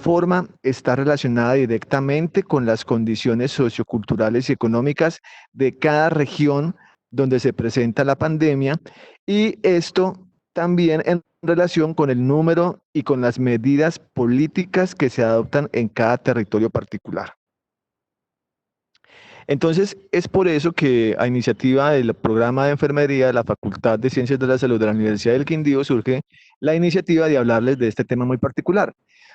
forma está relacionada directamente con las condiciones socioculturales y económicas de cada región donde se presenta la pandemia, y esto también en relación con el número y con las medidas políticas que se adoptan en cada territorio particular. Entonces, es por eso que a iniciativa del programa de enfermería de la Facultad de Ciencias de la Salud de la Universidad del Quindío surge la iniciativa de hablarles de este tema muy particular.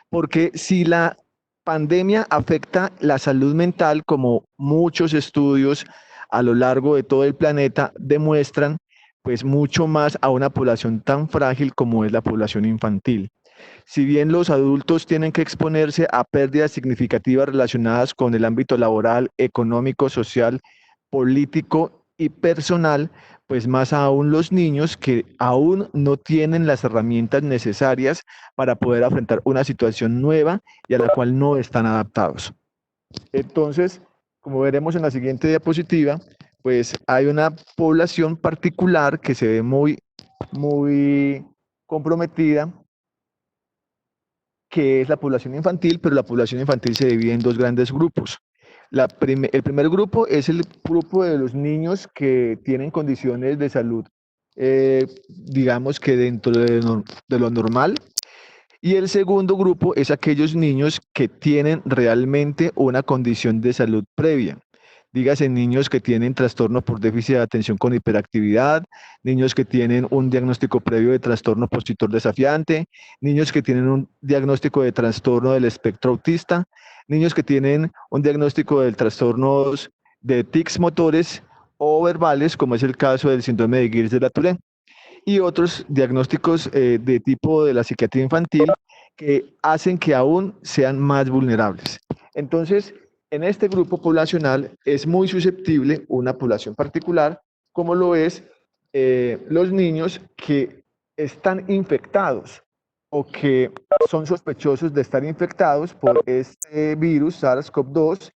Porque si la pandemia afecta la salud mental, como muchos estudios a lo largo de todo el planeta demuestran, pues mucho más a una población tan frágil como es la población infantil. Si bien los adultos tienen que exponerse a pérdidas significativas relacionadas con el ámbito laboral, económico, social, político y personal, pues más aún los niños que aún no tienen las herramientas necesarias para poder afrontar una situación nueva y a la cual no están adaptados. Entonces, como veremos en la siguiente diapositiva, pues hay una población particular que se ve muy comprometida, que es la población infantil, pero la población infantil se divide en dos grandes grupos. El primer grupo es el grupo de los niños que tienen condiciones de salud, digamos que dentro de lo normal, y el segundo grupo es aquellos niños que tienen realmente una condición de salud previa. Dígase niños que tienen trastorno por déficit de atención con hiperactividad, niños que tienen un diagnóstico previo de trastorno opositor desafiante, niños que tienen un diagnóstico de trastorno del espectro autista, niños que tienen un diagnóstico de trastornos de tics motores o verbales, como es el caso del síndrome de Gilles de la Tourette, y otros diagnósticos de tipo de la psiquiatría infantil que hacen que aún sean más vulnerables. Entonces, en este grupo poblacional es muy susceptible una población particular, como lo es los niños que están infectados o que son sospechosos de estar infectados por este virus SARS-CoV-2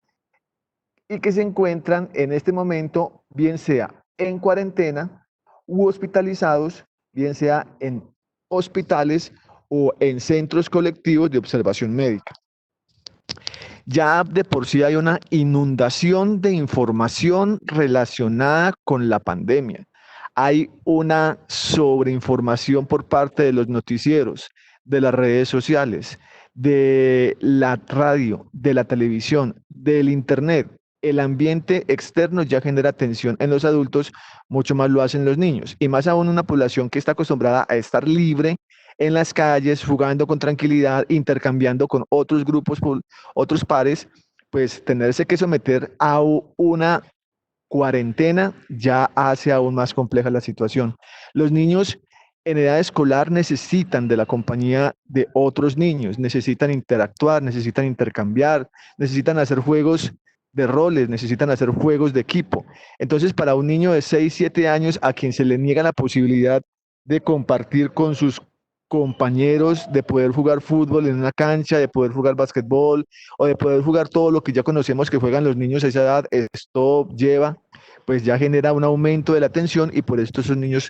y que se encuentran en este momento, bien sea en cuarentena u hospitalizados, bien sea en hospitales o en centros colectivos de observación médica. Ya de por sí hay una inundación de información relacionada con la pandemia. Hay una sobreinformación por parte de los noticieros, de las redes sociales, de la radio, de la televisión, del internet. El ambiente externo ya genera tensión en los adultos, mucho más lo hacen los niños, y más aún una población que está acostumbrada a estar libre en las calles, jugando con tranquilidad, intercambiando con otros grupos, otros pares, pues tenerse que someter a una cuarentena ya hace aún más compleja la situación. Los niños en edad escolar necesitan de la compañía de otros niños, necesitan interactuar, necesitan intercambiar, necesitan hacer juegos de roles, necesitan hacer juegos de equipo. Entonces, para un niño de 6, 7 años a quien se le niega la posibilidad de compartir con sus compañeros, de poder jugar fútbol en una cancha, de poder jugar básquetbol o de poder jugar todo lo que ya conocemos que juegan los niños a esa edad, esto lleva, pues ya genera un aumento de la tensión, y por esto esos niños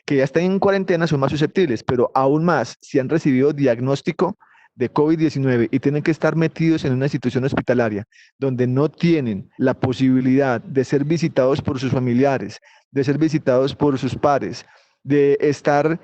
que ya están en cuarentena son más susceptibles, pero aún más si han recibido diagnóstico de COVID-19 y tienen que estar metidos en una institución hospitalaria donde no tienen la posibilidad de ser visitados por sus familiares, de ser visitados por sus pares, de estar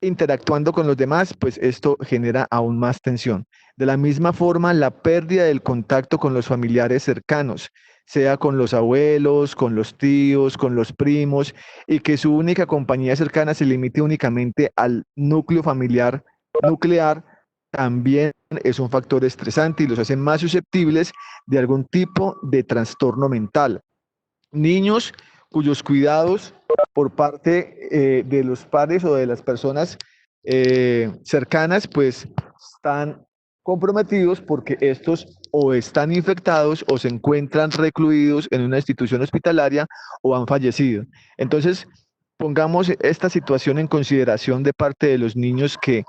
interactuando con los demás, pues esto genera aún más tensión. De la misma forma, la pérdida del contacto con los familiares cercanos, sea con los abuelos, con los tíos, con los primos, y que su única compañía cercana se limite únicamente al núcleo familiar nuclear, también es un factor estresante y los hace más susceptibles de algún tipo de trastorno mental. Niños cuyos cuidados por parte de los padres o de las personas cercanas, pues están comprometidos porque estos o están infectados o se encuentran recluidos en una institución hospitalaria o han fallecido. Entonces, pongamos esta situación en consideración de parte de los niños que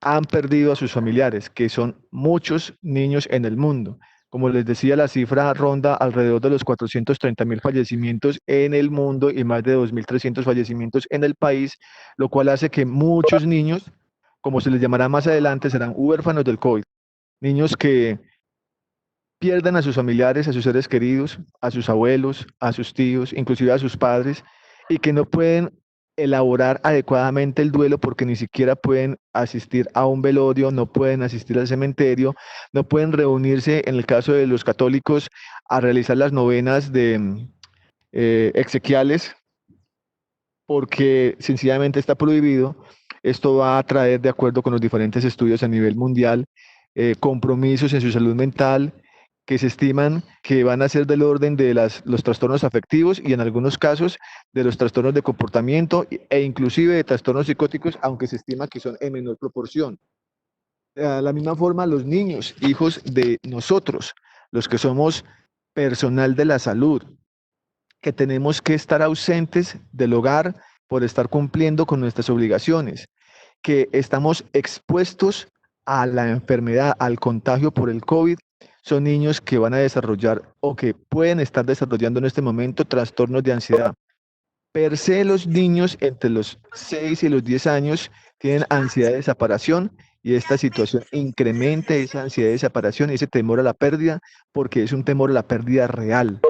han perdido a sus familiares, que son muchos niños en el mundo. Como les decía, la cifra ronda alrededor de los 430.000 fallecimientos en el mundo y más de 2.300 fallecimientos en el país, lo cual hace que muchos niños, como se les llamará más adelante, serán huérfanos del COVID. niños que pierden a sus familiares, a sus seres queridos, a sus abuelos, a sus tíos, inclusive a sus padres, y que no pueden elaborar adecuadamente el duelo porque ni siquiera pueden asistir a un velorio, no pueden asistir al cementerio, no pueden reunirse, en el caso de los católicos, a realizar las novenas de exequiales porque sencillamente está prohibido. Esto va a traer, de acuerdo con los diferentes estudios a nivel mundial, compromisos en su salud mental que se estiman que van a ser del orden de los trastornos afectivos y en algunos casos de los trastornos de comportamiento e inclusive de trastornos psicóticos, aunque se estima que son en menor proporción. De la misma forma, los niños, hijos de nosotros, los que somos personal de la salud, que tenemos que estar ausentes del hogar por estar cumpliendo con nuestras obligaciones, que estamos expuestos a la enfermedad, al contagio por el COVID, son niños que van a desarrollar o que pueden estar desarrollando en este momento trastornos de ansiedad. Per se, los niños entre los 6 y los 10 años tienen ansiedad de separación y esta situación incrementa esa ansiedad de separación y ese temor a la pérdida porque es un temor a la pérdida real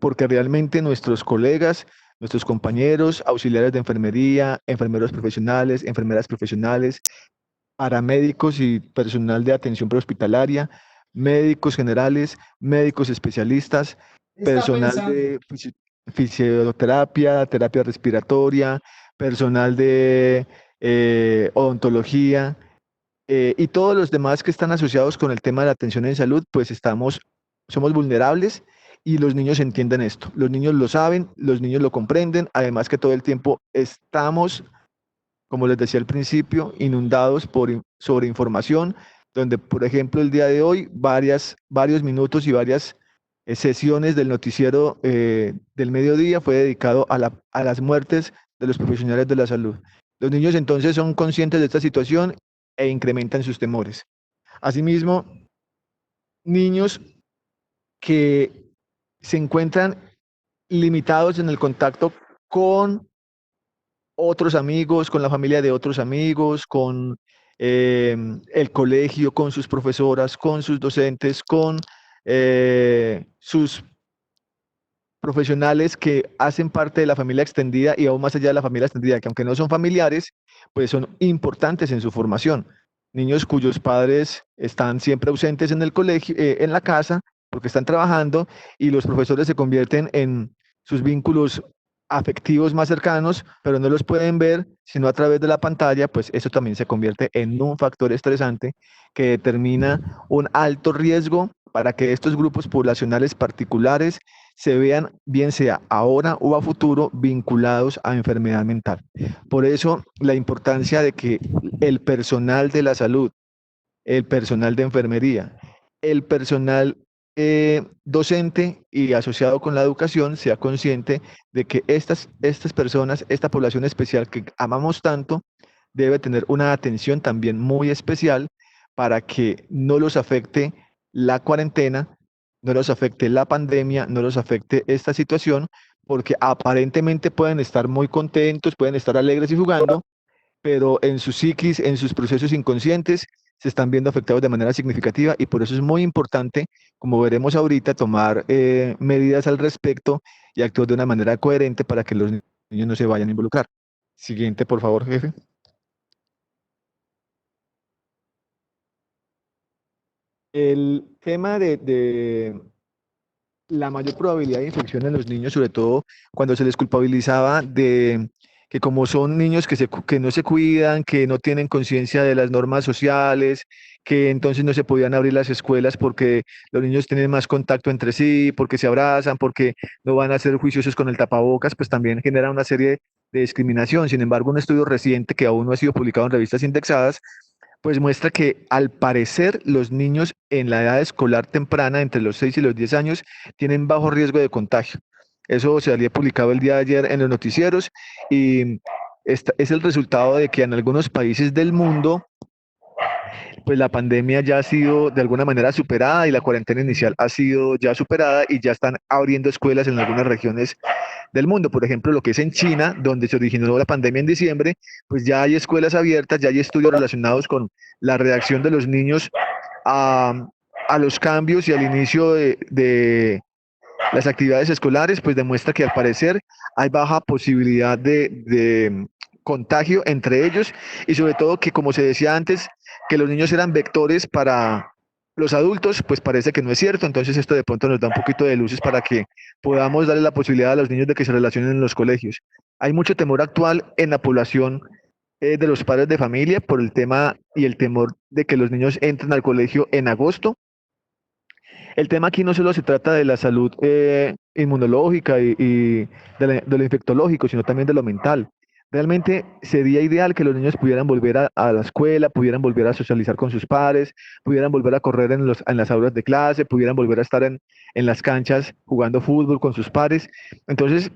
porque realmente nuestros colegas, nuestros compañeros, auxiliares de enfermería, enfermeros profesionales, enfermeras profesionales, paramédicos y personal de atención prehospitalaria, médicos generales, médicos especialistas, Está personal pensando. de fisioterapia, terapia respiratoria, personal de odontología, y todos los demás que están asociados con el tema de la atención en salud, pues somos vulnerables y los niños entienden esto. Los niños lo saben, los niños lo comprenden, además que todo el tiempo estamos, como les decía al principio, inundados sobre información, donde, por ejemplo, el día de hoy, varios minutos y varias sesiones del noticiero del mediodía fue dedicado a las muertes de los profesionales de la salud. Los niños entonces son conscientes de esta situación e incrementan sus temores. Asimismo, niños que se encuentran limitados en el contacto con otros amigos, con la familia de otros amigos, con el colegio, con sus profesoras, con sus docentes, con sus profesionales que hacen parte de la familia extendida y aún más allá de la familia extendida, que aunque no son familiares, pues son importantes en su formación. Niños cuyos padres están siempre ausentes en el colegio, en la casa, porque están trabajando y los profesores se convierten en sus vínculos afectivos más cercanos, pero no los pueden ver sino a través de la pantalla, pues eso también se convierte en un factor estresante que determina un alto riesgo para que estos grupos poblacionales particulares se vean, bien sea ahora o a futuro, vinculados a enfermedad mental. Por eso, la importancia de que el personal de la salud, el personal de enfermería, el personal docente y asociado con la educación sea consciente de que estas personas, esta población especial que amamos tanto, debe tener una atención también muy especial para que no los afecte la cuarentena, no los afecte la pandemia, no los afecte esta situación, porque aparentemente pueden estar muy contentos, pueden estar alegres y jugando, pero en su psiquis, en sus procesos inconscientes, se están viendo afectados de manera significativa y por eso es muy importante, como veremos ahorita, tomar medidas al respecto y actuar de una manera coherente para que los niños no se vayan a involucrar. Siguiente, por favor, jefe. El tema de la mayor probabilidad de infección en los niños, sobre todo cuando se les culpabilizaba de que como son niños que no se cuidan, que no tienen conciencia de las normas sociales, que entonces no se podían abrir las escuelas porque los niños tienen más contacto entre sí, porque se abrazan, porque no van a ser juiciosos con el tapabocas, pues también genera una serie de discriminación. Sin embargo, un estudio reciente que aún no ha sido publicado en revistas indexadas pues muestra que al parecer los niños en la edad escolar temprana, entre los 6 y los 10 años, tienen bajo riesgo de contagio. Eso se había publicado el día de ayer en los noticieros y es el resultado de que en algunos países del mundo, pues la pandemia ya ha sido de alguna manera superada y la cuarentena inicial ha sido ya superada y ya están abriendo escuelas en algunas regiones del mundo. Por ejemplo, lo que es en China, donde se originó la pandemia en diciembre, pues ya hay escuelas abiertas, ya hay estudios relacionados con la reacción de los niños a, a los cambios y al inicio de las actividades escolares, pues demuestra que al parecer hay baja posibilidad de contagio entre ellos y sobre todo que, como se decía antes, que los niños eran vectores para los adultos, pues parece que no es cierto. Entonces esto de pronto nos da un poquito de luces para que podamos darle la posibilidad a los niños de que se relacionen en los colegios. Hay mucho temor actual en la población de los padres de familia por el tema y el temor de que los niños entren al colegio en agosto. El tema aquí no solo se trata de la salud inmunológica y de lo infectológico, sino también de lo mental. Realmente sería ideal que los niños pudieran volver a la escuela, pudieran volver a socializar con sus pares, pudieran volver a correr en las aulas de clase, pudieran volver a estar en las canchas jugando fútbol con sus pares. Entonces,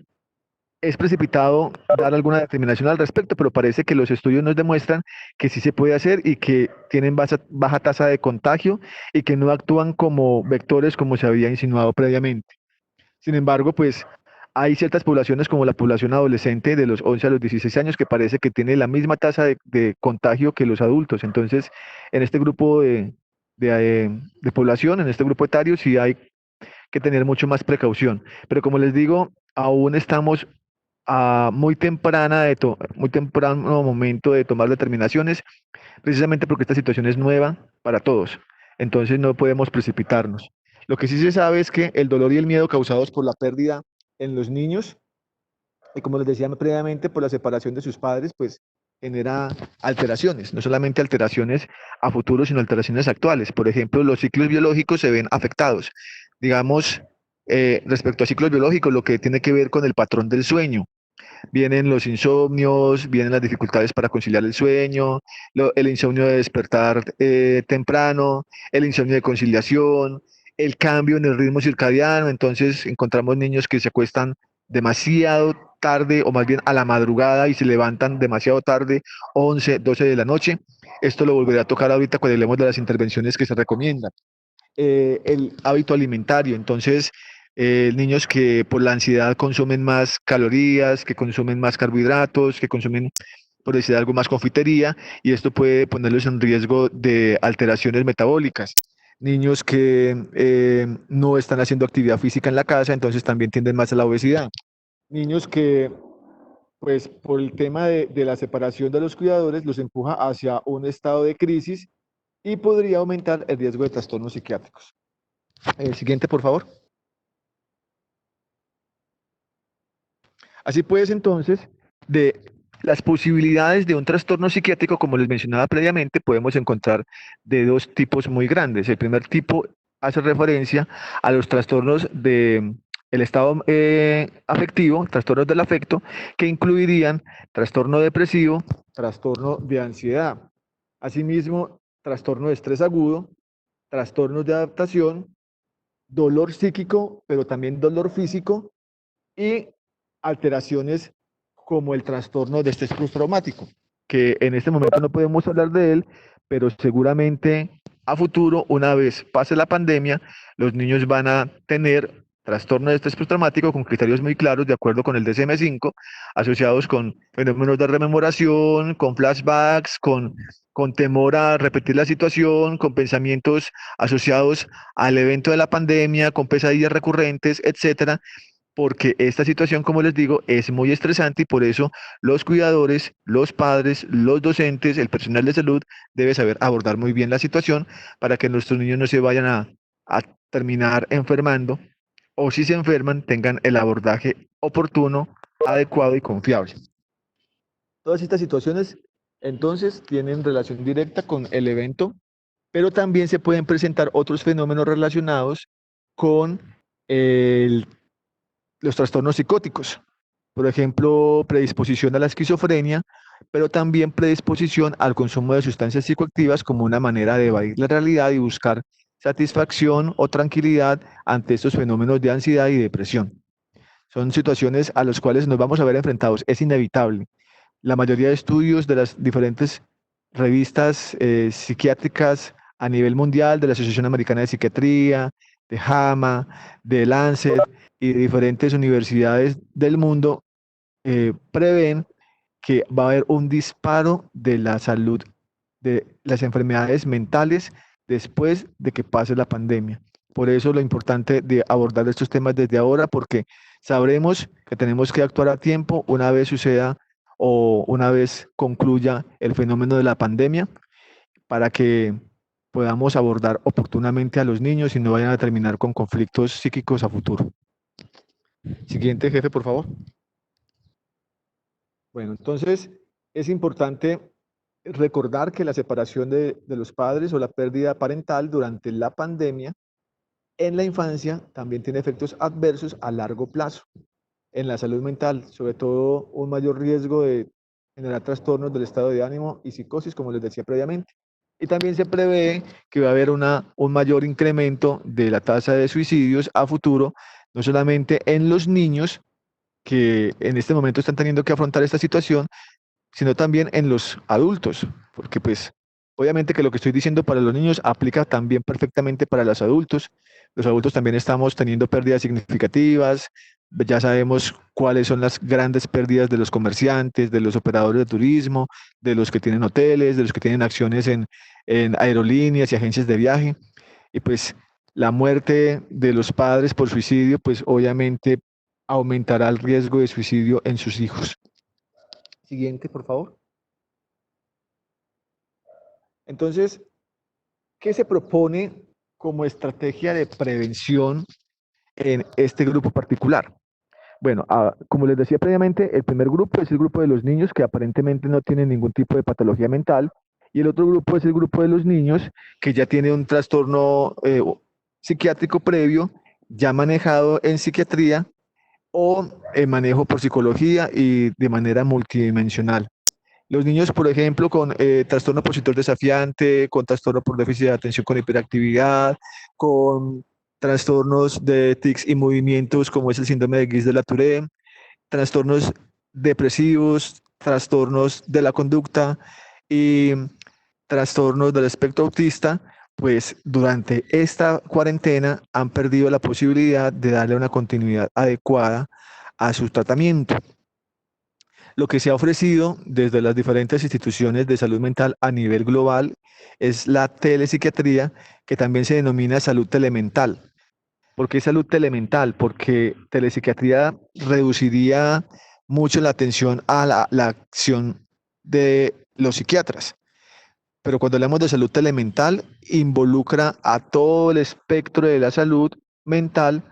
es precipitado dar alguna determinación al respecto, pero parece que los estudios nos demuestran que sí se puede hacer y que tienen baja tasa de contagio y que no actúan como vectores como se había insinuado previamente. Sin embargo, pues hay ciertas poblaciones como la población adolescente de los 11 a los 16 años que parece que tiene la misma tasa de contagio que los adultos. Entonces, en este grupo de población, en este grupo etario, sí hay que tener mucho más precaución. Pero como les digo, aún estamos a muy temprano momento de tomar determinaciones, precisamente porque esta situación es nueva para todos. Entonces no podemos precipitarnos. Lo que sí se sabe es que el dolor y el miedo causados por la pérdida en los niños, y como les decía previamente, por la separación de sus padres, pues genera alteraciones, no solamente alteraciones a futuro, sino alteraciones actuales. Por ejemplo, los ciclos biológicos se ven afectados. Digamos, respecto a ciclos biológicos, lo que tiene que ver con el patrón del sueño, vienen los insomnios, vienen las dificultades para conciliar el sueño, el insomnio de despertar temprano, el insomnio de conciliación, el cambio en el ritmo circadiano. Entonces encontramos niños que se acuestan demasiado tarde o más bien a la madrugada y se levantan demasiado tarde, 11, 12 de la noche. Esto lo volveré a tocar ahorita cuando hablemos de las intervenciones que se recomiendan. El hábito alimentario. Entonces, niños que por la ansiedad consumen más calorías, que consumen más carbohidratos, que consumen, por decir algo, más confitería, y esto puede ponerlos en riesgo de alteraciones metabólicas. Niños que no están haciendo actividad física en la casa, entonces también tienden más a la obesidad. Niños que, pues, por el tema de la separación de los cuidadores, los empuja hacia un estado de crisis y podría aumentar el riesgo de trastornos psiquiátricos. El siguiente, por favor. Así pues, entonces, de las posibilidades de un trastorno psiquiátrico, como les mencionaba previamente, podemos encontrar de dos tipos muy grandes. El primer tipo hace referencia a los trastornos de el estado afectivo, trastornos del afecto, que incluirían trastorno depresivo, trastorno de ansiedad, asimismo, trastorno de estrés agudo, trastornos de adaptación, dolor psíquico, pero también dolor físico y alteraciones como el trastorno de estrés postraumático, que en este momento no podemos hablar de él, pero seguramente a futuro, una vez pase la pandemia, los niños van a tener trastorno de estrés postraumático con criterios muy claros de acuerdo con el DSM-5, asociados con fenómenos de rememoración, con flashbacks, con temor a repetir la situación, con pensamientos asociados al evento de la pandemia, con pesadillas recurrentes, etcétera, porque esta situación, como les digo, es muy estresante y por eso los cuidadores, los padres, los docentes, el personal de salud debe saber abordar muy bien la situación para que nuestros niños no se vayan a terminar enfermando o si se enferman tengan el abordaje oportuno, adecuado y confiable. Todas estas situaciones entonces tienen relación directa con el evento, pero también se pueden presentar otros fenómenos relacionados con el los trastornos psicóticos. Por ejemplo, predisposición a la esquizofrenia, pero también predisposición al consumo de sustancias psicoactivas como una manera de evadir la realidad y buscar satisfacción o tranquilidad ante estos fenómenos de ansiedad y depresión. Son situaciones a las cuales nos vamos a ver enfrentados, es inevitable. La mayoría de estudios de las diferentes revistas psiquiátricas a nivel mundial, de la Asociación Americana de Psiquiatría, de JAMA, de Lancet y de diferentes universidades del mundo, prevén que va a haber un disparo de la salud de las enfermedades mentales después de que pase la pandemia. Por eso lo importante de abordar estos temas desde ahora, porque sabremos que tenemos que actuar a tiempo una vez suceda o una vez concluya el fenómeno de la pandemia, para que podamos abordar oportunamente a los niños y no vayan a terminar con conflictos psíquicos a futuro. Siguiente, jefe, por favor. Bueno, entonces es importante recordar que la separación de los padres o la pérdida parental durante la pandemia en la infancia también tiene efectos adversos a largo plazo en la salud mental, sobre todo un mayor riesgo de generar trastornos del estado de ánimo y psicosis, como les decía previamente. Y también se prevé que va a haber un mayor incremento de la tasa de suicidios a futuro, no solamente en los niños que en este momento están teniendo que afrontar esta situación, sino también en los adultos, porque pues obviamente que lo que estoy diciendo para los niños aplica también perfectamente para los adultos. Los adultos también estamos teniendo pérdidas significativas, ya sabemos cuáles son las grandes pérdidas de los comerciantes, de los operadores de turismo, de los que tienen hoteles, de los que tienen acciones en aerolíneas y agencias de viaje. Y pues la muerte de los padres por suicidio, pues obviamente aumentará el riesgo de suicidio en sus hijos. Siguiente, por favor. Entonces, ¿qué se propone como estrategia de prevención en este grupo particular? Bueno, como les decía previamente, el primer grupo es el grupo de los niños que aparentemente no tienen ningún tipo de patología mental, y el otro grupo es el grupo de los niños que ya tiene un trastorno psiquiátrico previo, ya manejado en psiquiatría o en manejo por psicología y de manera multidimensional. Los niños, por ejemplo, con trastorno opositor desafiante, con trastorno por déficit de atención con hiperactividad, con trastornos de tics y movimientos como es el síndrome de Guillain de la Tourette, trastornos depresivos, trastornos de la conducta y trastornos del espectro autista, pues durante esta cuarentena han perdido la posibilidad de darle una continuidad adecuada a su tratamiento. Lo que se ha ofrecido desde las diferentes instituciones de salud mental a nivel global es la telepsiquiatría, que también se denomina salud telemental. ¿Por qué salud telemental? Porque telepsiquiatría reduciría mucho la atención a la acción de los psiquiatras. Pero cuando hablamos de salud telemental, involucra a todo el espectro de la salud mental,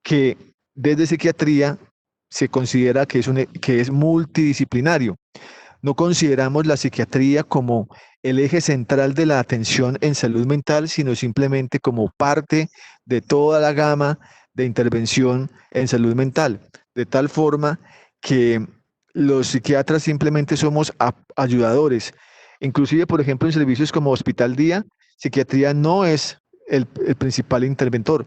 que desde psiquiatría se considera que es multidisciplinario. No consideramos la psiquiatría como el eje central de la atención en salud mental, sino simplemente como parte de toda la gama de intervención en salud mental, de tal forma que los psiquiatras simplemente somos ayudadores. Inclusive, por ejemplo, en servicios como Hospital Día, psiquiatría no es el principal interventor.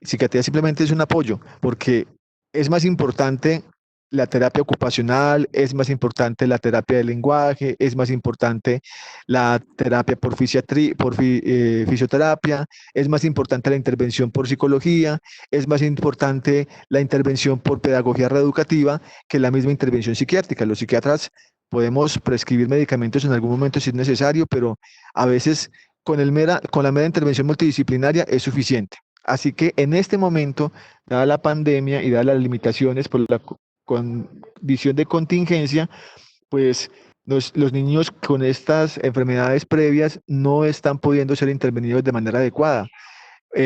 Psiquiatría simplemente es un apoyo, porque es más importante la terapia ocupacional, es más importante la terapia del lenguaje, es más importante la terapia por fisioterapia, es más importante la intervención por psicología, es más importante la intervención por pedagogía reeducativa que la misma intervención psiquiátrica. Los psiquiatras podemos prescribir medicamentos en algún momento si es necesario, pero a veces con la mera intervención multidisciplinaria es suficiente. Así que en este momento, dada la pandemia y dadas las limitaciones por la condición de contingencia, pues los niños con estas enfermedades previas no están pudiendo ser intervenidos de manera adecuada.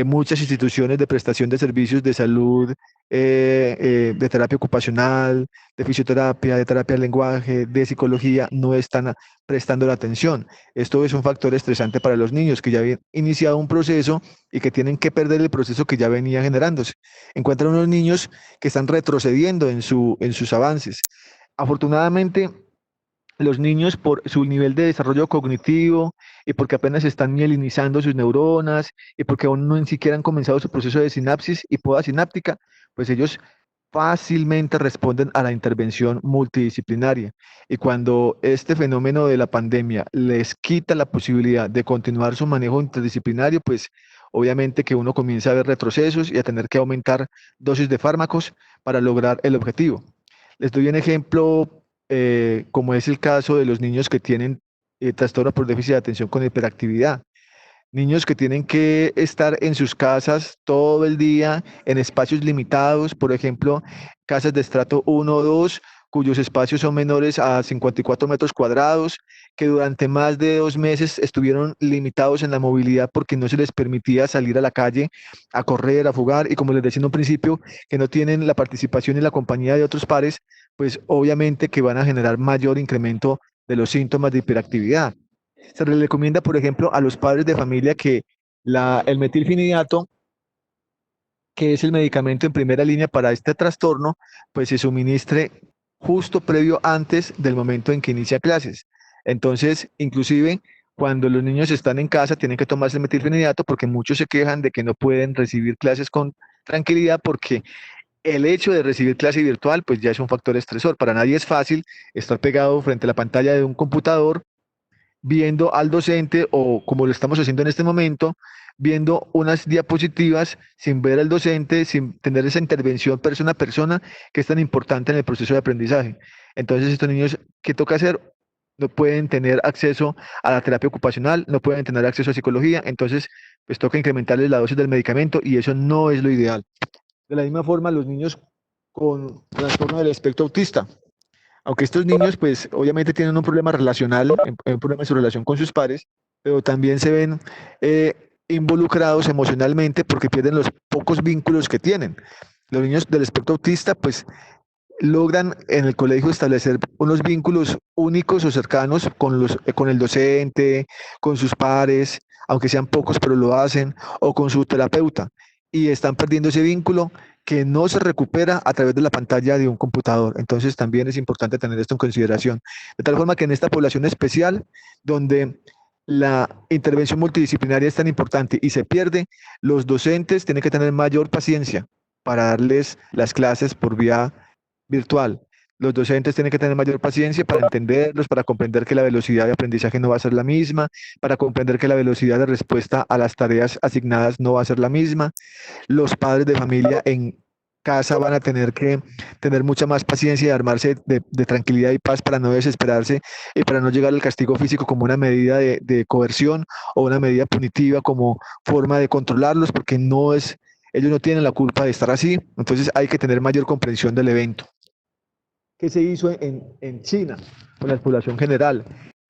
Muchas instituciones de prestación de servicios de salud, de terapia ocupacional, de fisioterapia, de terapia del lenguaje, de psicología, no están prestando la atención. Esto es un factor estresante para los niños que ya habían iniciado un proceso y que tienen que perder el proceso que ya venía generándose. Encuentran unos niños que están retrocediendo en sus avances. Afortunadamente, los niños, por su nivel de desarrollo cognitivo y porque apenas están mielinizando sus neuronas y porque aún no ni siquiera han comenzado su proceso de sinapsis y poda sináptica, pues ellos fácilmente responden a la intervención multidisciplinaria. Y cuando este fenómeno de la pandemia les quita la posibilidad de continuar su manejo interdisciplinario, pues obviamente que uno comienza a ver retrocesos y a tener que aumentar dosis de fármacos para lograr el objetivo. Les doy un ejemplo, como es el caso de los niños que tienen trastorno por déficit de atención con hiperactividad. niños que tienen que estar en sus casas todo el día en espacios limitados, por ejemplo, casas de estrato 1 o 2, cuyos espacios son menores a 54 metros cuadrados, que durante más de 2 meses estuvieron limitados en la movilidad porque no se les permitía salir a la calle a correr, a jugar, y como les decía en un principio, que no tienen la participación y la compañía de otros pares, pues obviamente que van a generar mayor incremento de los síntomas de hiperactividad. Se le recomienda, por ejemplo, a los padres de familia que el metilfenidato, que es el medicamento en primera línea para este trastorno, pues se suministre justo previo antes del momento en que inicia clases. Entonces, inclusive cuando los niños están en casa, tienen que tomarse el metilfenidato porque muchos se quejan de que no pueden recibir clases con tranquilidad porque el hecho de recibir clase virtual, pues ya es un factor estresor. Para nadie es fácil estar pegado frente a la pantalla de un computador viendo al docente o como lo estamos haciendo en este momento, viendo unas diapositivas sin ver al docente, sin tener esa intervención persona a persona que es tan importante en el proceso de aprendizaje. Entonces, estos niños, ¿qué toca hacer? No pueden tener acceso a la terapia ocupacional, no pueden tener acceso a psicología, entonces pues toca incrementarles la dosis del medicamento y eso no es lo ideal. De la misma forma, los niños con trastorno del espectro autista, aunque estos niños, pues, obviamente tienen un problema relacional, un problema en su relación con sus padres, pero también se ven involucrados emocionalmente porque pierden los pocos vínculos que tienen. Los niños del espectro autista, pues, logran en el colegio establecer unos vínculos únicos o cercanos con el docente, con sus pares, aunque sean pocos, pero lo hacen, o con su terapeuta, y están perdiendo ese vínculo que no se recupera a través de la pantalla de un computador. Entonces también es importante tener esto en consideración. De tal forma que en esta población especial, donde la intervención multidisciplinaria es tan importante y se pierde, los docentes tienen que tener mayor paciencia para darles las clases por vía virtual. Los docentes tienen que tener mayor paciencia para entenderlos, para comprender que la velocidad de aprendizaje no va a ser la misma, para comprender que la velocidad de respuesta a las tareas asignadas no va a ser la misma. Los padres de familia en casa van a tener que tener mucha más paciencia y armarse de tranquilidad y paz para no desesperarse y para no llegar al castigo físico como una medida de coerción o una medida punitiva como forma de controlarlos, porque no es, ellos no tienen la culpa de estar así. Entonces hay que tener mayor comprensión del evento. ¿Qué se hizo en China con la población general?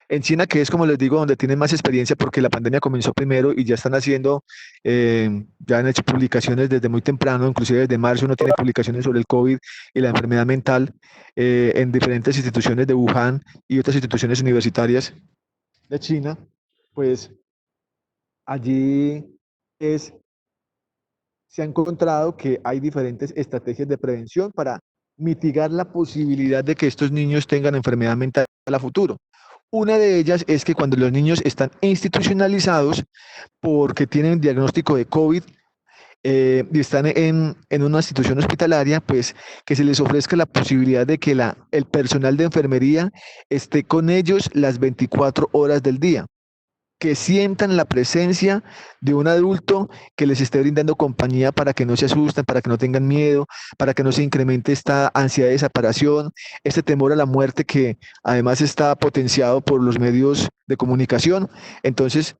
En China, que es como les digo, donde tienen más experiencia porque la pandemia comenzó primero y ya están haciendo, ya han hecho publicaciones desde muy temprano, inclusive desde marzo uno tiene publicaciones sobre el COVID y la enfermedad mental en diferentes instituciones de Wuhan y otras instituciones universitarias de China, pues allí es, se ha encontrado que hay diferentes estrategias de prevención para mitigar la posibilidad de que estos niños tengan enfermedad mental a futuro. Una de ellas es que cuando los niños están institucionalizados porque tienen diagnóstico de COVID y están en una institución hospitalaria, pues que se les ofrezca la posibilidad de que el personal de enfermería esté con ellos las 24 horas del día, que sientan la presencia de un adulto que les esté brindando compañía para que no se asusten, para que no tengan miedo, para que no se incremente esta ansiedad de separación, este temor a la muerte que además está potenciado por los medios de comunicación. Entonces,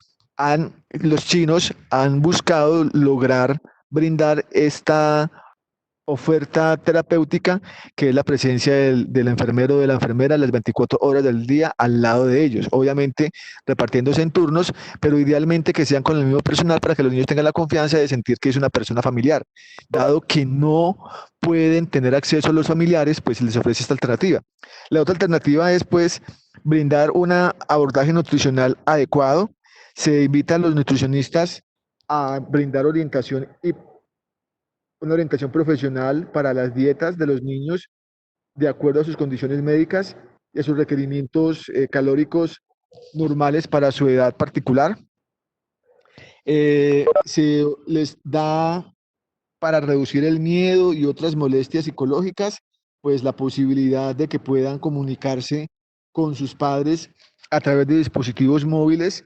los chinos han buscado lograr brindar esta oferta terapéutica, que es la presencia del enfermero o de la enfermera las 24 horas del día al lado de ellos, obviamente repartiéndose en turnos, pero idealmente que sean con el mismo personal para que los niños tengan la confianza de sentir que es una persona familiar. Dado que no pueden tener acceso a los familiares, pues les ofrece esta alternativa. La otra alternativa es pues brindar un abordaje nutricional adecuado. Se invita a los nutricionistas a brindar orientación y una orientación profesional para las dietas de los niños de acuerdo a sus condiciones médicas y a sus requerimientos calóricos normales para su edad particular. Se les da para reducir el miedo y otras molestias psicológicas, pues la posibilidad de que puedan comunicarse con sus padres a través de dispositivos móviles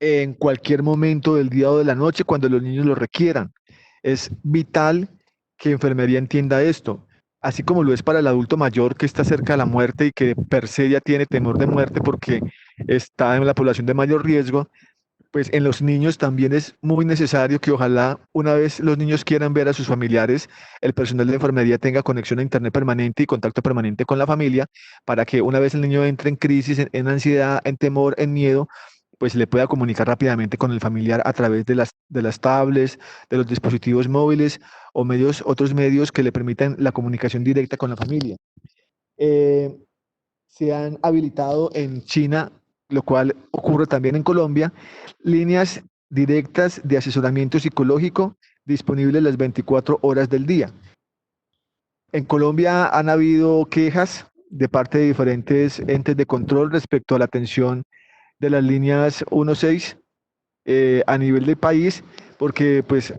en cualquier momento del día o de la noche cuando los niños lo requieran. Es vital que enfermería entienda esto, así como lo es para el adulto mayor que está cerca de la muerte y que per se ya tiene temor de muerte porque está en la población de mayor riesgo. pues en los niños también es muy necesario que ojalá una vez los niños quieran ver a sus familiares, el personal de enfermería tenga conexión a internet permanente y contacto permanente con la familia para que una vez el niño entre en crisis, en ansiedad, en temor, en miedo, pues le pueda comunicar rápidamente con el familiar a través de las tablets, de los dispositivos móviles o otros medios que le permitan la comunicación directa con la familia. Eh, Se han habilitado en China, lo cual ocurre también en Colombia, líneas directas de asesoramiento psicológico disponibles las 24 horas del día. En Colombia han habido quejas de parte de diferentes entes de control respecto a la atención de las líneas 16 a nivel del país, porque pues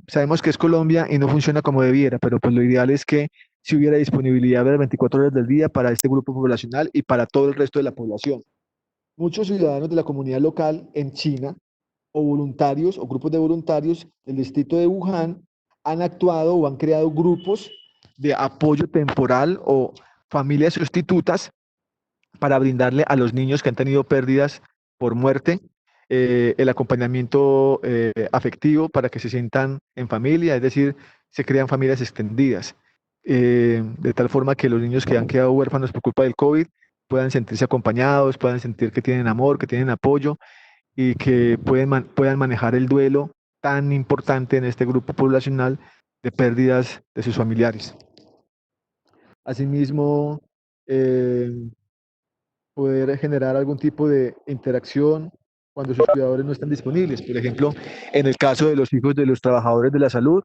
sabemos que es Colombia y no funciona como debiera, pero pues lo ideal es que si hubiera disponibilidad de las 24 horas del día para este grupo poblacional y para todo el resto de la población. Muchos ciudadanos de la comunidad local en China o voluntarios o grupos de voluntarios del distrito de Wuhan han actuado o han creado grupos de apoyo temporal o familias sustitutas para brindarle a los niños que han tenido pérdidas por muerte el acompañamiento afectivo para que se sientan en familia, es decir, se crean familias extendidas, de tal forma que los niños que han quedado huérfanos por culpa del COVID puedan sentirse acompañados, puedan sentir que tienen amor, que tienen apoyo y que puedan manejar el duelo tan importante en este grupo poblacional de pérdidas de sus familiares. Asimismo, eh, poder generar algún tipo de interacción cuando sus cuidadores no están disponibles. Por ejemplo, en el caso de los hijos de los trabajadores de la salud,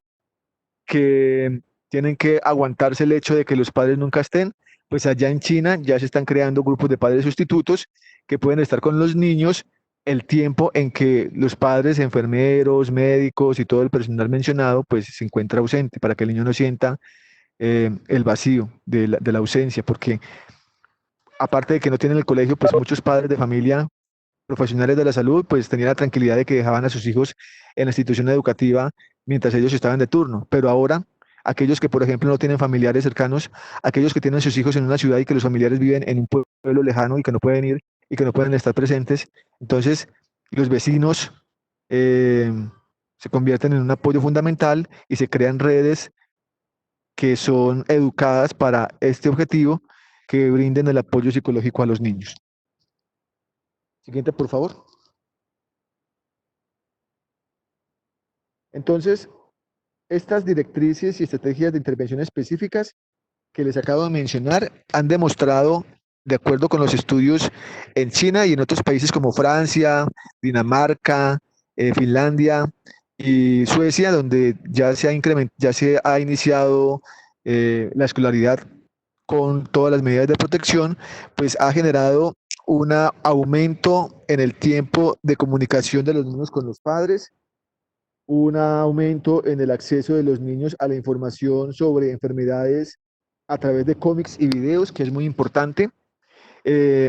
que tienen que aguantarse el hecho de que los padres nunca estén, pues allá en China ya se están creando grupos de padres sustitutos que pueden estar con los niños el tiempo en que los padres, enfermeros, médicos y todo el personal mencionado, pues se encuentra ausente para que el niño no sienta el vacío de la ausencia, porque aparte de que no tienen el colegio, pues muchos padres de familia profesionales de la salud, pues tenían la tranquilidad de que dejaban a sus hijos en la institución educativa mientras ellos estaban de turno. Pero ahora, aquellos que, por ejemplo, no tienen familiares cercanos, aquellos que tienen sus hijos en una ciudad y que los familiares viven en un pueblo lejano y que no pueden ir y que no pueden estar presentes, entonces los vecinos eh, se convierten en un apoyo fundamental y se crean redes que son educadas para este objetivo, que brinden el apoyo psicológico a los niños. Siguiente, por favor. Entonces, estas directrices y estrategias de intervención específicas que les acabo de mencionar han demostrado, de acuerdo con los estudios en China y en otros países como Francia, Dinamarca, Finlandia y Suecia, donde ya se ha iniciado la escolaridad con todas las medidas de protección, pues ha generado un aumento en el tiempo de comunicación de los niños con los padres, un aumento en el acceso de los niños a la información sobre enfermedades a través de cómics y videos, que es muy importante. Eh,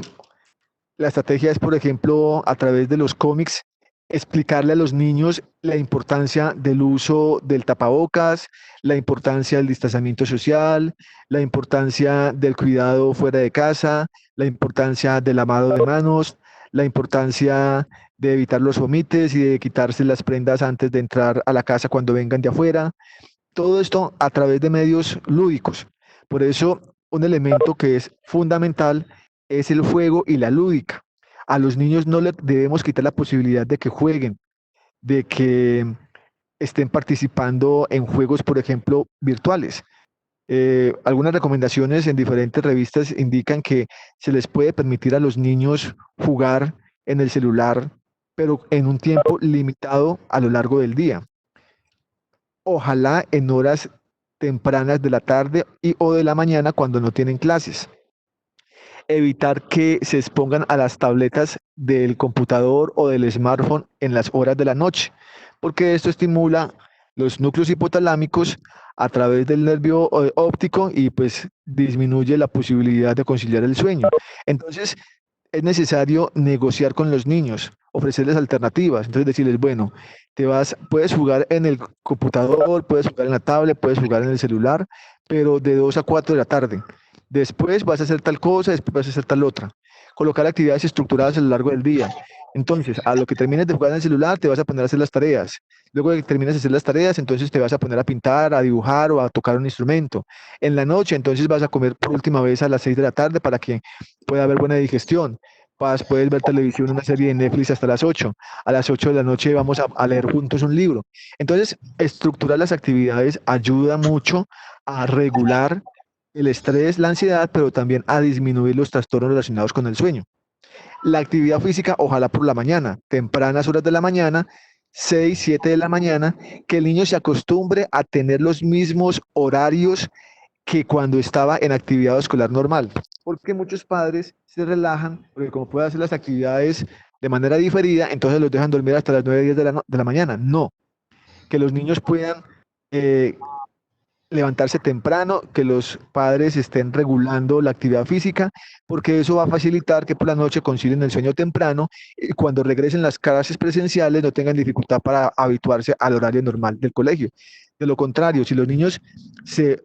la estrategia es, por ejemplo, a través de los cómics, explicarle a los niños la importancia del uso del tapabocas, la importancia del distanciamiento social, la importancia del cuidado fuera de casa, la importancia del lavado de manos, la importancia de evitar los vomites y de quitarse las prendas antes de entrar a la casa cuando vengan de afuera. Todo esto a través de medios lúdicos. Por eso, un elemento que es fundamental es el juego y la lúdica. A los niños no les debemos quitar la posibilidad de que jueguen, de que estén participando en juegos, por ejemplo, virtuales. Algunas recomendaciones en diferentes revistas indican que se les puede permitir a los niños jugar en el celular, pero en un tiempo limitado a lo largo del día. Ojalá en horas tempranas de la tarde o de la mañana cuando no tienen clases. Evitar que se expongan a las tabletas del computador o del smartphone en las horas de la noche, porque esto estimula los núcleos hipotalámicos a través del nervio óptico y pues disminuye la posibilidad de conciliar el sueño. Entonces, es necesario negociar con los niños, ofrecerles alternativas. Entonces decirles, bueno, puedes jugar en el computador, puedes jugar en la tablet, puedes jugar en el celular, pero de 2 a 4 de la tarde. Después vas a hacer tal cosa, después vas a hacer tal otra. Colocar actividades estructuradas a lo largo del día. Entonces, a lo que termines de jugar en el celular, te vas a poner a hacer las tareas. Luego de que termines de hacer las tareas, entonces te vas a poner a pintar, a dibujar o a tocar un instrumento. En la noche, entonces vas a comer por última vez a las 6 de la tarde para que pueda haber buena digestión. Puedes ver televisión, una serie de Netflix hasta las 8. A las 8 de la noche vamos a leer juntos un libro. Entonces, estructurar las actividades ayuda mucho a regular el estrés, la ansiedad, pero también a disminuir los trastornos relacionados con el sueño. La actividad física, ojalá por la mañana, tempranas horas de la mañana, 6 7 de la mañana, que el niño se acostumbre a tener los mismos horarios que cuando estaba en actividad escolar normal. Porque muchos padres se relajan, porque como pueden hacer las actividades de manera diferida, entonces los dejan dormir hasta las 9 10 de de la mañana. No, que los niños puedan eh, levantarse temprano, que los padres estén regulando la actividad física, porque eso va a facilitar que por la noche concilien el sueño temprano y cuando regresen las clases presenciales no tengan dificultad para habituarse al horario normal del colegio. De lo contrario, si los niños se,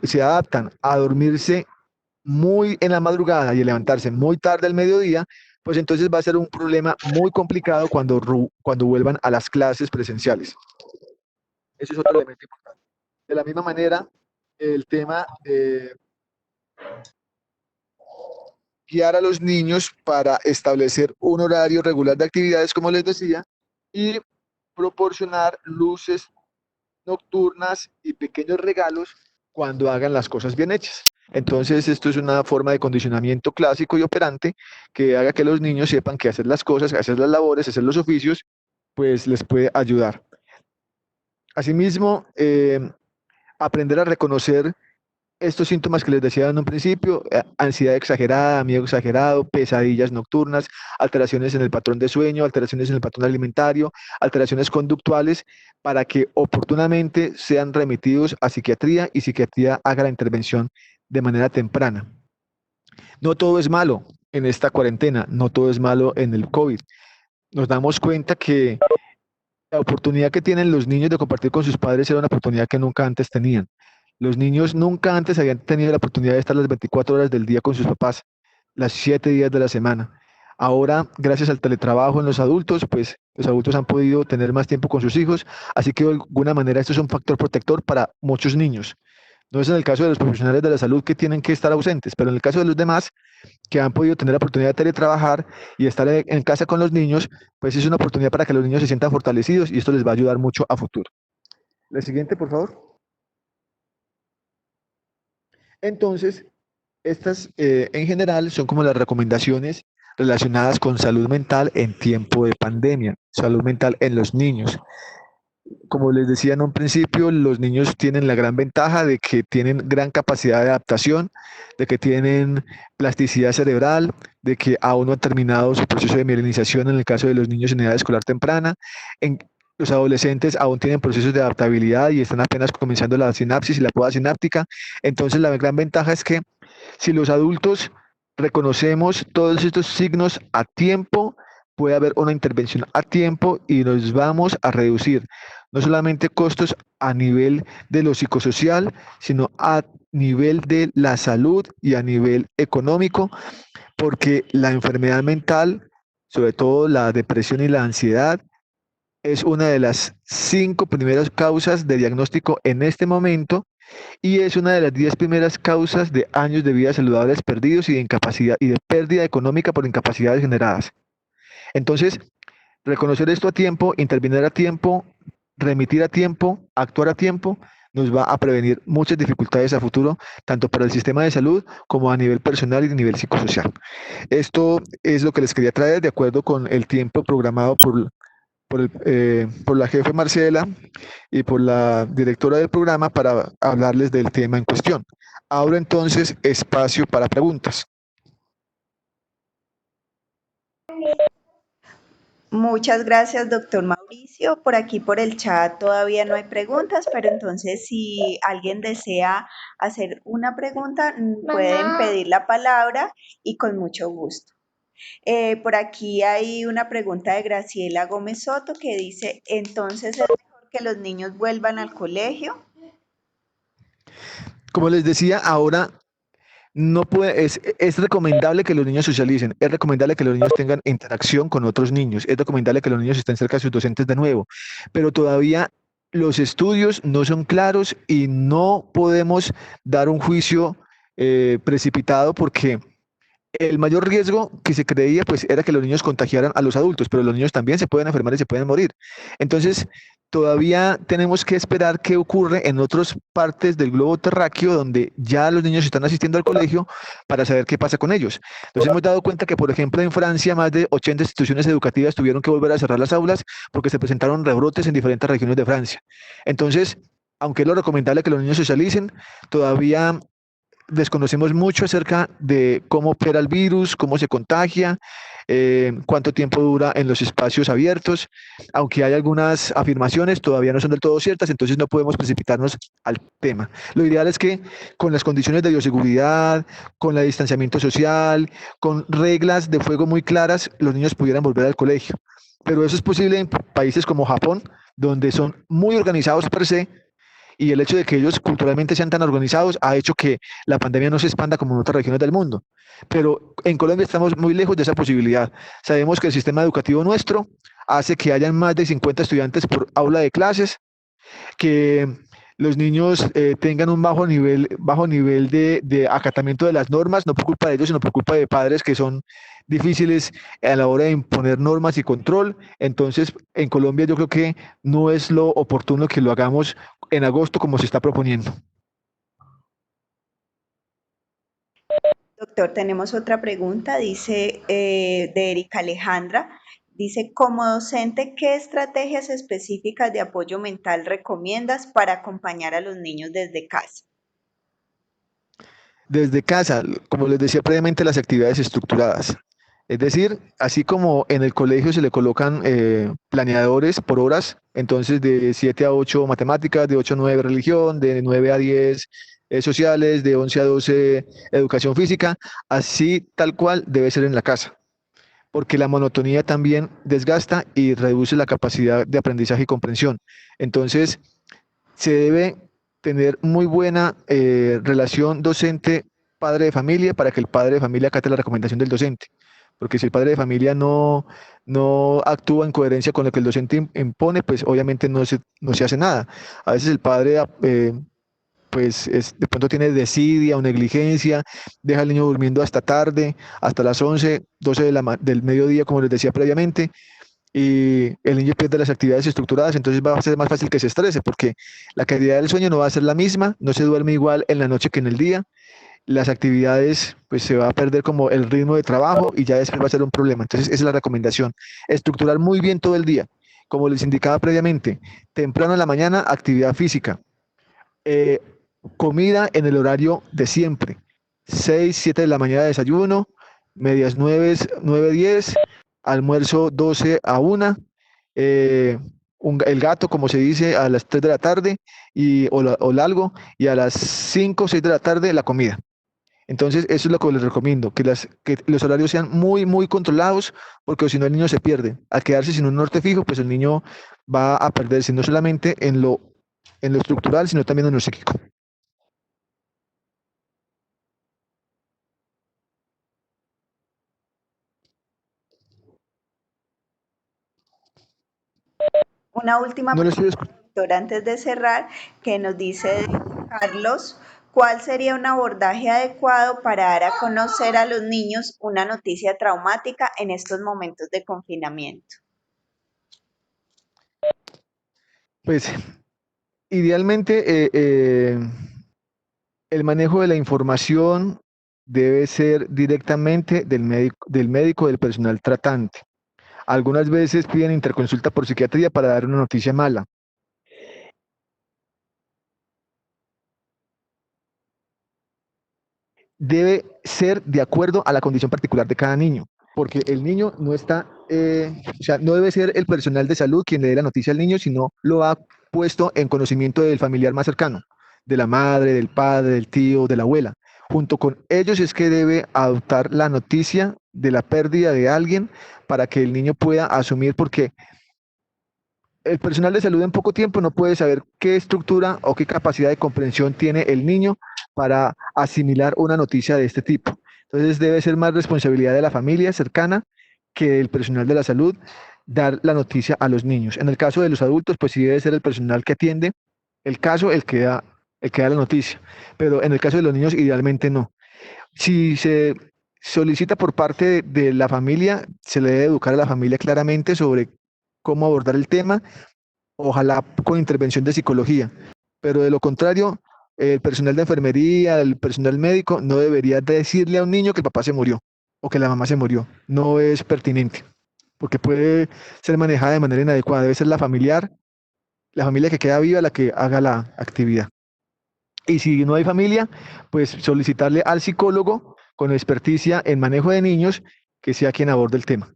se adaptan a dormirse muy en la madrugada y a levantarse muy tarde al mediodía, pues entonces va a ser un problema muy complicado cuando vuelvan a las clases presenciales. Ese es otro elemento importante. De la misma manera, el tema de guiar a los niños para establecer un horario regular de actividades, como les decía, y proporcionar luces nocturnas y pequeños regalos cuando hagan las cosas bien hechas. Entonces, esto es una forma de condicionamiento clásico y operante que haga que los niños sepan que hacer las cosas, hacer las labores, hacer los oficios, pues les puede ayudar. Asimismo, aprender a reconocer estos síntomas que les decía en un principio, ansiedad exagerada, miedo exagerado, pesadillas nocturnas, alteraciones en el patrón de sueño, alteraciones en el patrón alimentario, alteraciones conductuales, para que oportunamente sean remitidos a psiquiatría y psiquiatría haga la intervención de manera temprana. No todo es malo en esta cuarentena, no todo es malo en el COVID. Nos damos cuenta que la oportunidad que tienen los niños de compartir con sus padres era una oportunidad que nunca antes tenían. Los niños nunca antes habían tenido la oportunidad de estar las 24 horas del día con sus papás, las 7 días de la semana. Ahora, gracias al teletrabajo en los adultos, pues los adultos han podido tener más tiempo con sus hijos, así que de alguna manera esto es un factor protector para muchos niños. No es en el caso de los profesionales de la salud que tienen que estar ausentes, pero en el caso de los demás que han podido tener la oportunidad de teletrabajar y estar en casa con los niños, pues es una oportunidad para que los niños se sientan fortalecidos y esto les va a ayudar mucho a futuro. La siguiente, por favor. Entonces, estas en general son como las recomendaciones relacionadas con salud mental en tiempo de pandemia, salud mental en los niños. Como les decía en un principio, los niños tienen la gran ventaja de que tienen gran capacidad de adaptación, de que tienen plasticidad cerebral, de que aún no han terminado su proceso de mielinización en el caso de los niños en edad escolar temprana. En los adolescentes aún tienen procesos de adaptabilidad y están apenas comenzando la sinapsis y la poda sináptica. Entonces, la gran ventaja es que si los adultos reconocemos todos estos signos a tiempo, puede haber una intervención a tiempo y nos vamos a reducir no solamente costos a nivel de lo psicosocial, sino a nivel de la salud y a nivel económico, porque la enfermedad mental, sobre todo la depresión y la ansiedad, es una de las 5 primeras causas de diagnóstico en este momento y es una de las 10 primeras causas de años de vida saludables perdidos y de incapacidad y de pérdida económica por incapacidades generadas. Entonces, reconocer esto a tiempo, intervenir a tiempo, remitir a tiempo, actuar a tiempo, nos va a prevenir muchas dificultades a futuro, tanto para el sistema de salud como a nivel personal y a nivel psicosocial. Esto es lo que les quería traer de acuerdo con el tiempo programado por la jefe Marcela y por la directora del programa para hablarles del tema en cuestión. Ahora entonces espacio para preguntas. Muchas gracias, doctor Mauricio. Por aquí, por el chat, todavía no hay preguntas, pero entonces si alguien desea hacer una pregunta, pueden pedir la palabra y con mucho gusto. Por aquí hay una pregunta de Graciela Gómez Soto que dice, entonces es mejor que los niños vuelvan al colegio. Como les decía, ahora No puede, es recomendable que los niños socialicen, es recomendable que los niños tengan interacción con otros niños, es recomendable que los niños estén cerca de sus docentes de nuevo, pero todavía los estudios no son claros y no podemos dar un juicio precipitado porque el mayor riesgo que se creía pues era que los niños contagiaran a los adultos, pero los niños también se pueden enfermar y se pueden morir. Entonces, todavía tenemos que esperar qué ocurre en otras partes del globo terráqueo donde ya los niños están asistiendo al colegio para saber qué pasa con ellos. Nos hemos dado cuenta que, por ejemplo, en Francia más de 80 instituciones educativas tuvieron que volver a cerrar las aulas porque se presentaron rebrotes en diferentes regiones de Francia. Entonces, aunque es lo recomendable que los niños socialicen, todavía desconocemos mucho acerca de cómo opera el virus, cómo se contagia, cuánto tiempo dura en los espacios abiertos. Aunque hay algunas afirmaciones, todavía no son del todo ciertas, entonces no podemos precipitarnos al tema. Lo ideal es que con las condiciones de bioseguridad, con el distanciamiento social, con reglas de juego muy claras, los niños pudieran volver al colegio. Pero eso es posible en países como Japón, donde son muy organizados per se, y el hecho de que ellos culturalmente sean tan organizados ha hecho que la pandemia no se expanda como en otras regiones del mundo. Pero en Colombia estamos muy lejos de esa posibilidad. Sabemos que el sistema educativo nuestro hace que hayan más de 50 estudiantes por aula de clases, que los niños tengan un bajo nivel de acatamiento de las normas, no por culpa de ellos, sino por culpa de padres que son difíciles a la hora de imponer normas y control. Entonces, en Colombia yo creo que no es lo oportuno que lo hagamos en agosto como se está proponiendo. Doctor, tenemos otra pregunta, dice de Erika Alejandra. Dice, como docente, ¿qué estrategias específicas de apoyo mental recomiendas para acompañar a los niños desde casa? Desde casa, como les decía previamente, las actividades estructuradas. Es decir, así como en el colegio se le colocan planeadores por horas, entonces de 7 a 8 matemáticas, de 8 a 9 religión, de 9 a 10 sociales, de 11 a 12 educación física, así tal cual debe ser en la casa, porque la monotonía también desgasta y reduce la capacidad de aprendizaje y comprensión. Entonces, se debe tener muy buena relación docente-padre de familia para que el padre de familia acate la recomendación del docente. Porque si el padre de familia no actúa en coherencia con lo que el docente impone, pues obviamente no se hace nada. A veces el padre de pronto tiene desidia o negligencia, deja al niño durmiendo hasta tarde, hasta las 11 12 del mediodía, como les decía previamente, y el niño pierde las actividades estructuradas, entonces va a ser más fácil que se estrese porque la calidad del sueño no va a ser la misma, no se duerme igual en la noche que en el día, las actividades pues se va a perder como el ritmo de trabajo y ya después va a ser un problema. Entonces esa es la recomendación, estructurar muy bien todo el día, como les indicaba previamente, temprano en la mañana actividad física, eh, comida en el horario de siempre, 6 7 de la mañana desayuno, medias 9 9 10, almuerzo 12 a 1, el gato, como se dice, a las 3 de la tarde o algo, y a las 5 o 6 de la tarde la comida. Entonces, eso es lo que les recomiendo, que los horarios sean muy, muy controlados, porque si no el niño se pierde. Al quedarse sin un norte fijo, pues el niño va a perderse no solamente en lo estructural, sino también en lo psíquico. Una última No lo estoy pregunta, escuchando. doctor, antes de cerrar, que nos dice Carlos, ¿cuál sería un abordaje adecuado para dar a conocer a los niños una noticia traumática en estos momentos de confinamiento? Pues idealmente el manejo de la información debe ser directamente del médico, del personal tratante. Algunas veces piden interconsulta por psiquiatría para dar una noticia mala. Debe ser de acuerdo a la condición particular de cada niño, porque el niño no está, o sea, no debe ser el personal de salud quien le dé la noticia al niño, sino lo ha puesto en conocimiento del familiar más cercano, de la madre, del padre, del tío, de la abuela. Junto con ellos es que debe adoptar la noticia de la pérdida de alguien para que el niño pueda asumir, porque el personal de salud en poco tiempo no puede saber qué estructura o qué capacidad de comprensión tiene el niño para asimilar una noticia de este tipo. Entonces debe ser más responsabilidad de la familia cercana que del personal de la salud dar la noticia a los niños. En el caso de los adultos, pues sí debe ser el personal que atiende el caso el que da la noticia, pero en el caso de los niños idealmente no. Si se solicita por parte de la familia, se le debe educar a la familia claramente sobre cómo abordar el tema, ojalá con intervención de psicología, pero de lo contrario, el personal de enfermería, el personal médico no debería decirle a un niño que el papá se murió o que la mamá se murió. No es pertinente, porque puede ser manejada de manera inadecuada. Debe ser la familia que queda viva la que haga la actividad. Y si no hay familia, pues solicitarle al psicólogo con experticia en manejo de niños que sea quien aborde el tema.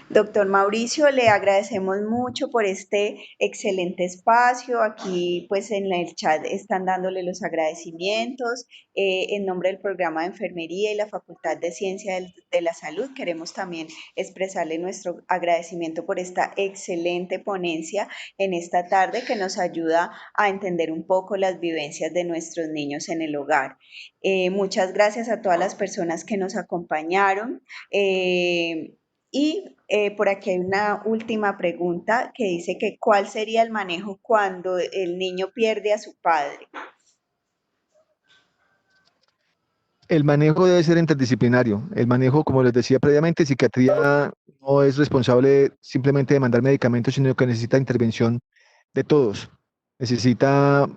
Doctor Mauricio, le agradecemos mucho por este excelente espacio. Aquí, pues en el chat están dándole los agradecimientos. En nombre del programa de enfermería y la Facultad de Ciencia de la Salud, queremos también expresarle nuestro agradecimiento por esta excelente ponencia en esta tarde que nos ayuda a entender un poco las vivencias de nuestros niños en el hogar. Muchas gracias a todas las personas que nos acompañaron. Por aquí hay una última pregunta que dice que ¿cuál sería el manejo cuando el niño pierde a su padre? El manejo debe ser interdisciplinario. El manejo, como les decía previamente, psiquiatría no es responsable simplemente de mandar medicamentos, sino que necesita intervención de todos. Necesita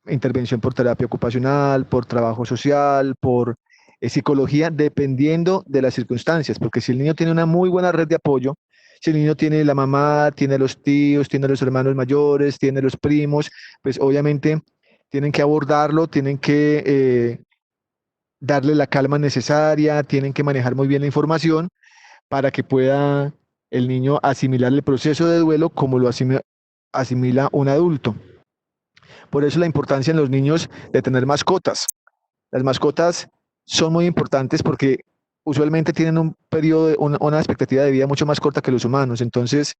intervención por terapia ocupacional, por trabajo social, por psicología, dependiendo de las circunstancias, porque si el niño tiene una muy buena red de apoyo, si el niño tiene la mamá, tiene los tíos, tiene los hermanos mayores, tiene los primos, pues obviamente tienen que abordarlo, tienen que darle la calma necesaria, tienen que manejar muy bien la información para que pueda el niño asimilar el proceso de duelo como lo asimila un adulto. Por eso la importancia en los niños de tener mascotas. Las mascotas son muy importantes porque usualmente tienen un periodo, una expectativa de vida mucho más corta que los humanos. Entonces,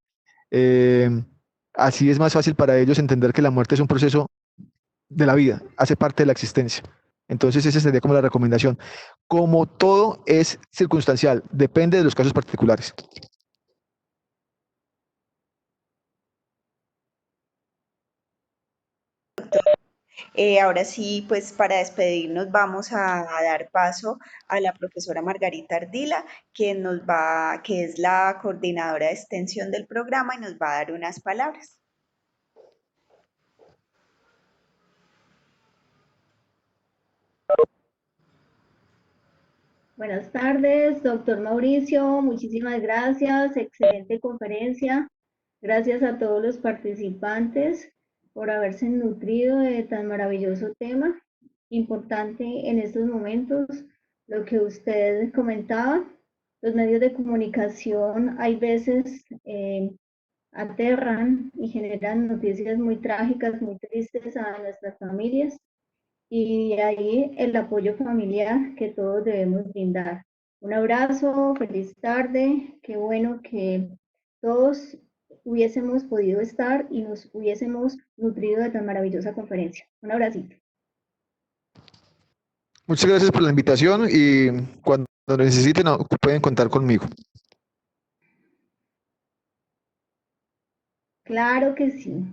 eh, así es más fácil para ellos entender que la muerte es un proceso de la vida, hace parte de la existencia. Entonces, esa sería como la recomendación. Como todo es circunstancial, depende de los casos particulares. Ahora sí, pues para despedirnos vamos a dar paso a la profesora Margarita Ardila, que es la coordinadora de extensión del programa y nos va a dar unas palabras. Buenas tardes, doctor Mauricio, muchísimas gracias, excelente conferencia. Gracias a todos los participantes por haberse nutrido de tan maravilloso tema, importante en estos momentos, lo que usted comentaba, los medios de comunicación hay veces aterran y generan noticias muy trágicas, muy tristes a nuestras familias y ahí el apoyo familiar que todos debemos brindar. Un abrazo, feliz tarde, qué bueno que todos hubiésemos podido estar y nos hubiésemos nutrido de tan maravillosa conferencia. Un abracito. Muchas gracias por la invitación y cuando necesiten pueden contar conmigo. Claro que sí.